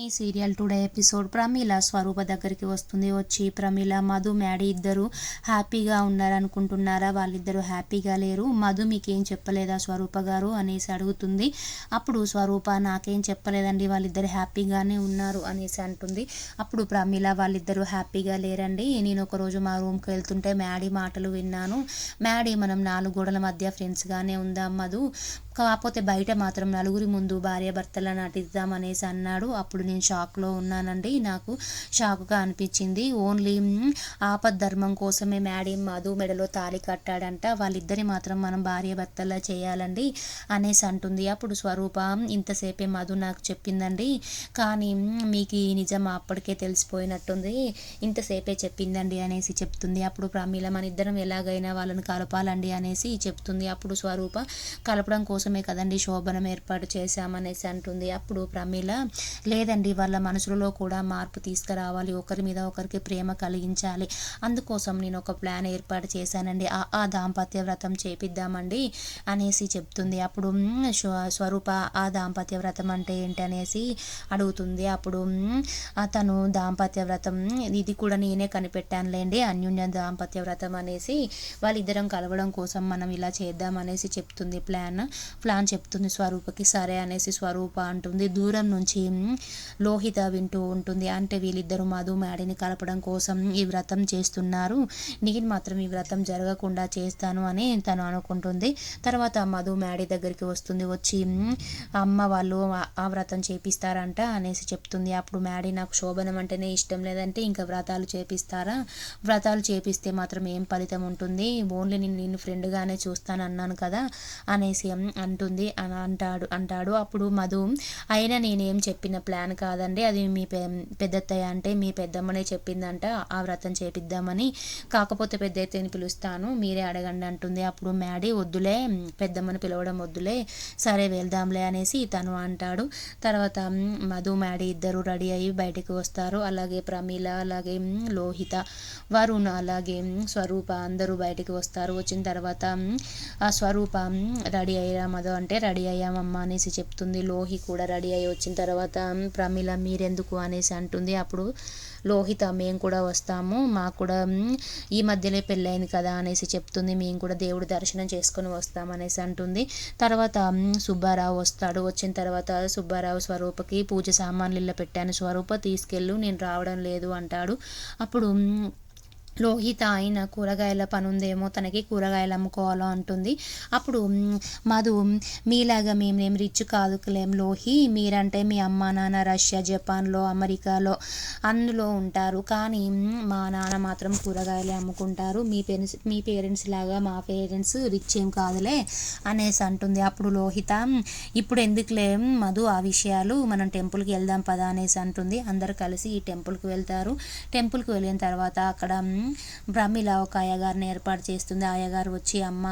ఈ serial today episode Pramila స్వరూప దగ్గరికి వస్తుంది. వచ్చి ప్రమీల, మధు, మ్యాడీ ఇద్దరు హ్యాపీగా ఉన్నారనుకుంటున్నారా? వాళ్ళిద్దరూ హ్యాపీగా లేరు. మధు మీకేం చెప్పలేదా స్వరూప గారు అనేసి అడుగుతుంది. అప్పుడు స్వరూప, నాకేం చెప్పలేదండి, వాళ్ళిద్దరు హ్యాపీగానే ఉన్నారు అనేసి అంటుంది. అప్పుడు ప్రమీల, వాళ్ళిద్దరూ హ్యాపీగా లేరండి, నేను ఒకరోజు మా రూమ్కి వెళ్తుంటే మ్యాడీ మాటలు విన్నాను. మ్యాడీ, మనం 4 గోడల మధ్య ఫ్రెండ్స్గానే ఉందాం మధు, కాకపోతే బయట మాత్రం నలుగురి ముందు భార్యాభర్తలా నటిద్దాం అనేసి అన్నాడు. అప్పుడు నేను షాక్లో ఉన్నానండి, నాకు షాక్గా అనిపించింది. ఓన్లీ ఆపద్ధర్మం కోసమే మ్యాడీ మధు మెడలో తాళి కట్టాడంట, వాళ్ళిద్దరి మాత్రం మనం భార్యాభర్తలా చేయాలండి అనేసి అంటుంది. అప్పుడు స్వరూప, ఇంతసేపే మధు నాకు చెప్పిందండి, కానీ మీకు ఈ నిజం అప్పటికే తెలిసిపోయినట్టుంది, ఇంతసేపే చెప్పిందండి అనేసి చెప్తుంది. అప్పుడు ప్రమీల, మన ఇద్దరం ఎలాగైనా వాళ్ళని కలపాలండి అనేసి చెప్తుంది. అప్పుడు స్వరూప, కలపడం కోసమే కదండి శోభనం ఏర్పాటు చేశామనేసి అంటుంది. అప్పుడు ప్రమీల, లేదండి, వాళ్ళ మనసులో కూడా మార్పు తీసుకురావాలి, ఒకరి మీద ఒకరికి ప్రేమ కలిగించాలి, అందుకోసం నేను ఒక ప్లాన్ ఏర్పాటు చేశానండి, ఆ దాంపత్య వ్రతం చేపిద్దామండి అనేసి చెప్తుంది. అప్పుడు స్వరూప, ఆ దాంపత్య వ్రతం అంటే ఏంటనేసి అడుగుతుంది. అప్పుడు తను దాంపత్య వ్రతం, ఇది కూడా నేనే కనిపెట్టానులేండి, అన్యోన్య దాంపత్య వ్రతం అనేసి, వాళ్ళిద్దరం కలవడం కోసం మనం ఇలా చేద్దాం అనేసి చెప్తుంది. ప్లాన్ చెప్తుంది స్వరూపకి. సరే అనేసి స్వరూప అంటుంది. దూరం నుంచి లోహిత వింటూ ఉంటుంది. అంటే వీళ్ళిద్దరూ మధు మ్యాడీని కలపడం కోసం ఈ వ్రతం చేస్తున్నారు, నేను మాత్రం ఈ వ్రతం జరగకుండా చేస్తాను అని తను అనుకుంటుంది. తర్వాత మధు మ్యాడీ దగ్గరికి వస్తుంది. వచ్చి, అమ్మ వాళ్ళు ఆ వ్రతం చేపిస్తారంట అనేసి చెప్తుంది. అప్పుడు మ్యాడీ, నాకు శోభనం అంటేనే ఇష్టం లేదంటే ఇంకా వ్రతాలు చేపిస్తారా? వ్రతాలు చేపిస్తే మాత్రం ఏం ఫలితం ఉంటుంది, ఓన్లీ నేను ఫ్రెండ్గానే చూస్తాను అన్నాను కదా అనేసి అంటుంది అంటాడు. అప్పుడు మధు, అయినా నేనేం చెప్పిన ప్లాన్ కాదండి, అది మీ పెద్దత్తయ్య అంటే మీ పెద్దమ్మనే చెప్పిందంట ఆ వ్రతం చేపిద్దామని, కాకపోతే పెద్దత్తయ్యని పిలుస్తాను, మీరే అడగండి అంటుంది. అప్పుడు మ్యాడీ, వద్దులే, పెద్దమ్మని పిలవడం వద్దులే, సరే వెళ్దాంలే అనేసి తను అంటాడు. తర్వాత మధు మ్యాడీ ఇద్దరు రెడీ అయ్యి బయటకు వస్తారు. అలాగే ప్రమీల, అలాగే లోహిత, వరుణ్, అలాగే స్వరూప అందరూ బయటకు వస్తారు. వచ్చిన తర్వాత ఆ స్వరూప, రెడీ అయ్యా మధు అంటే, రెడీ అయ్యామమ్మా అనేసి చెప్తుంది. లోహి కూడా రెడీ అయ్యి వచ్చిన తర్వాత ప్రమీల, మీరెందుకు అనేసి అంటుంది. అప్పుడు లోహిత, మేము కూడా వస్తాము, మాకు కూడా ఈ మధ్యలో పెళ్ళైంది కదా అనేసి చెప్తుంది. మేము కూడా దేవుడి దర్శనం చేసుకొని వస్తాం అనేసి అంటుంది. తర్వాత సుబ్బారావు వస్తాడు. వచ్చిన తర్వాత సుబ్బారావు స్వరూపకి, పూజ సామాన్లు ఇళ్ళ పెట్టాను స్వరూప, తీసుకెళ్ళు, నేను రావడం లేదు అంటాడు. అప్పుడు లోహిత, అయిన కూరగాయల పని ఉందేమో తనకి, కూరగాయలు అమ్ముకోవాలో అంటుంది. అప్పుడు మధు, మీలాగా మేమేం రిచ్ కాదులేం లోహి, మీరంటే మీ అమ్మ నాన్న రష్యా, జపాన్లో, అమెరికాలో అందులో ఉంటారు, కానీ మా నాన్న మాత్రం కూరగాయలే అమ్ముకుంటారు, మీ పేరెంట్స్ లాగా మా పేరెంట్స్ రిచ్ ఏం కాదులే అనేసి అంటుంది. అప్పుడు లోహిత, ఇప్పుడు ఎందుకులే మధు ఆ విషయాలు, మనం టెంపుల్కి వెళ్దాం పదా అనేసి అంటుంది. అందరు కలిసి ఈ టెంపుల్కి వెళ్తారు. టెంపుల్కి వెళ్ళిన తర్వాత అక్కడ ప్రమీల ఒక అయ్యగారిని ఏర్పాటు చేస్తుంది. అయ్యగారు వచ్చి, అమ్మ,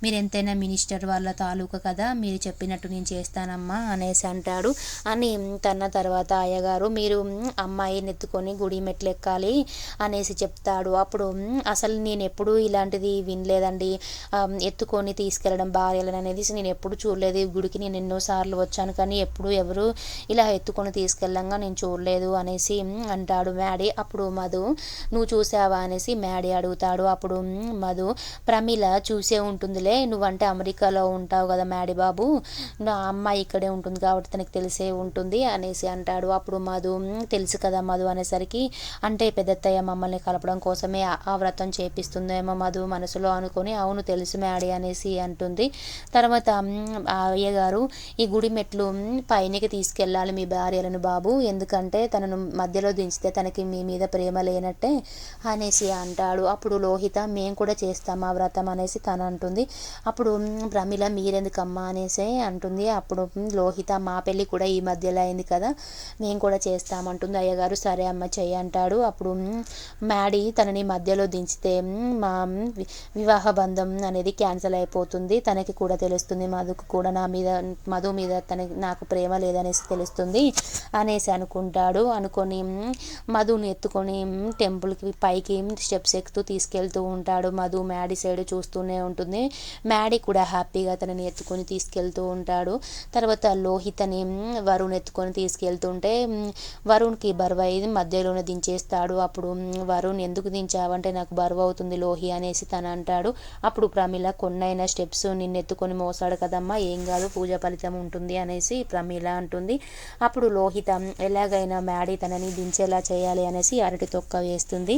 మీరు ఎంతైనా మినిస్టర్ వాళ్ళ తాలూకా కదా, మీరు చెప్పినట్టు నేను చేస్తానమ్మా అనేసి అంటాడు. అని తన్న తర్వాత అయ్యగారు, మీరు అమ్మాయిని ఎత్తుకొని గుడి మెట్లు ఎక్కాలి అనేసి చెప్తాడు. అప్పుడు అసలు నేను ఎప్పుడు ఇలాంటిది వినలేదండి, ఎత్తుకొని తీసుకెళ్ళడం భార్యలను అనేది నేను ఎప్పుడు చూడలేదు, గుడికి నేను ఎన్నోసార్లు వచ్చాను కానీ ఎప్పుడు ఎవరు ఇలా ఎత్తుకొని తీసుకెళ్ళంగా నేను చూడలేదు అనేసి అంటాడు మ్యాడీ. అప్పుడు మధు, నువ్వు చూసావా అనేసి మ్యాడీ అడుగుతాడు. అప్పుడు మధు, ప్రమీల చూసే ఉంటుందిలే, నువ్వంటే అమెరికాలో ఉంటావు కదా మ్యాడీ బాబు, నా అమ్మాయి ఇక్కడే ఉంటుంది కాబట్టి తనకి తెలిసే ఉంటుంది అనేసి అంటాడు. అప్పుడు మధు, తెలుసు కదా మధు అనేసరికి, అంటే పెద్దత్తయ్య మమ్మల్ని కలపడం కోసమే ఆ వ్రతం చేపిస్తుందేమో మధు మనసులో అనుకొని, అవును తెలుసు మ్యాడీ అనేసి అంటుంది. తర్వాత అయ్యగారు, ఈ గుడి మెట్లు పైనకి తీసుకెళ్ళాలి మీ భార్యలను బాబు, ఎందుకంటే తనను మధ్యలో దించితే తనకి మీ మీద ప్రేమ లేనట్టే అనేసి అంటాడు. అప్పుడు లోహిత, మేము కూడా చేస్తాం ఆ వ్రతం అనేసి తను అంటుంది. అప్పుడు ప్రమీల, మీరెందుకమ్మా అనేసి అంటుంది. అప్పుడు లోహిత, మా పెళ్ళి కూడా ఈ మధ్యలో అయింది కదా, మేము కూడా చేస్తామంటుంది. అయ్యగారు, సరే అమ్మ చెయ్యి అంటాడు. అప్పుడు మ్యాడీ తనని మధ్యలో దించితే మా వివాహ బంధం అనేది క్యాన్సిల్ అయిపోతుంది, తనకి కూడా తెలుస్తుంది, మధుకు కూడా మధు మీద నాకు ప్రేమ లేదనేసి తెలుస్తుంది అనేసి అనుకుంటాడు. అనుకొని మధుని ఎత్తుకొని టెంపుల్కి పైకి స్టెప్స్ ఎక్కుతూ తీసుకెళ్తూ ఉంటాడు. మధు మ్యాడీ సైడ్ చూస్తూనే ఉంటుంది. మ్యాడీ కూడా హ్యాపీగా తనని ఎత్తుకొని తీసుకెళ్తూ ఉంటాడు. తర్వాత లోహితని వరుణ్ ఎత్తుకొని తీసుకెళ్తుంటే వరుణ్కి బరువు అయ్యి మధ్యలోనే దించేస్తాడు. అప్పుడు వరుణ్ ఎందుకు దించావంటే నాకు బరువు అవుతుంది లోహి అనేసి తను అంటాడు. అప్పుడు ప్రమీల కొన్నైన స్టెప్స్ నిన్నెత్తుకొని మోసాడు కదమ్మా, ఏం కాదు, పూజ ఫలితం ఉంటుంది అనేసి ప్రమీల అంటుంది. అప్పుడు లోహిత ఎలాగైనా మ్యాడీ తనని దించేలా చేయాలి అనేసి అరటి తొక్క వేస్తుంది.